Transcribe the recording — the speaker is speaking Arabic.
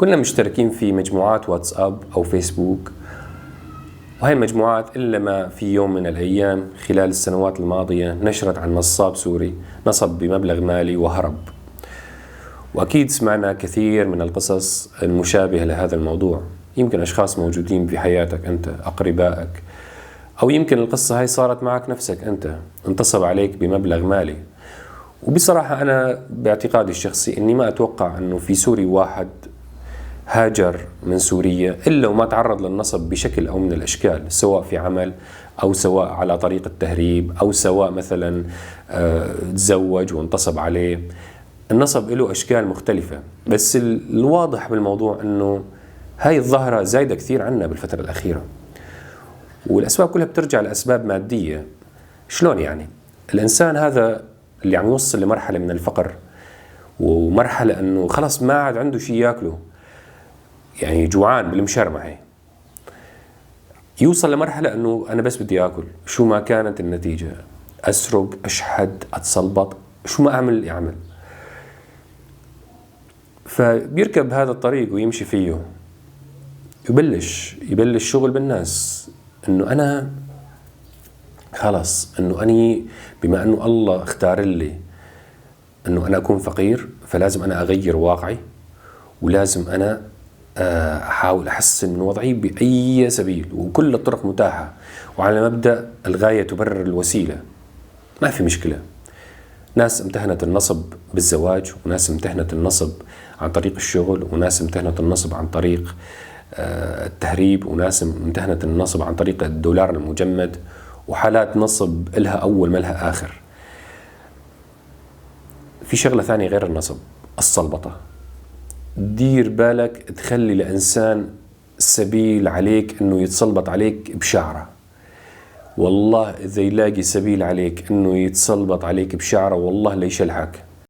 كنا مشتركين في مجموعات واتساب أو فيسبوك، وهي المجموعات إلا ما في يوم من الأيام خلال السنوات الماضية نشرت عن نصاب سوري نصب بمبلغ مالي وهرب. وأكيد سمعنا كثير من القصص المشابهة لهذا الموضوع، يمكن أشخاص موجودين في حياتك أنت، أقربائك، أو يمكن القصة هاي صارت معك نفسك أنت، انتصب عليك بمبلغ مالي. وبصراحة أنا باعتقادي الشخصي أني ما أتوقع أنه في سوري واحد هاجر من سوريا إلا وما تعرض للنصب بشكل أو من الأشكال، سواء في عمل أو سواء على طريق التهريب أو سواء مثلا تزوج وانتصب عليه. النصب له أشكال مختلفة، بس الواضح بالموضوع أنه هاي الظاهرة زايدة كثير عنا بالفترة الأخيرة، والأسباب كلها بترجع لأسباب مادية. شلون يعني؟ الإنسان هذا اللي عم يوصل لمرحلة من الفقر ومرحلة أنه خلاص ما عاد عنده شيء يأكله، يعني جوعان بالمشرمة، يوصل لمرحلة أنه أنا بس بدي أكل، شو ما كانت النتيجة، أسرق، أشحد، أتسلبط، شو ما أعمل يعمل. فبيركب هذا الطريق ويمشي فيه، يبلش شغل بالناس أنه أنا خلاص، أنه أني بما أنه الله اختار لي أنه أنا أكون فقير، فلازم أنا أغير واقعي، ولازم أنا أحاول أحسن من وضعي بأي سبيل، وكل الطرق متاحة، وعلى مبدأ الغاية تبرر الوسيلة. ما في مشكلة، ناس امتهنت النصب بالزواج، وناس امتهنت النصب عن طريق الشغل، وناس امتهنت النصب عن طريق التهريب، وناس امتهنت النصب عن طريق الدولار المجمد، وحالات نصب إلها أول ما لها آخر. في شغلة ثانية غير النصب، السلبطة. دير بالك تخلي لإنسان سبيل عليك إنه يتسلبط عليك بشعره. والله إذا يلاقي سبيل عليك إنه يتسلبط عليك بشعره، والله لا يشلحك.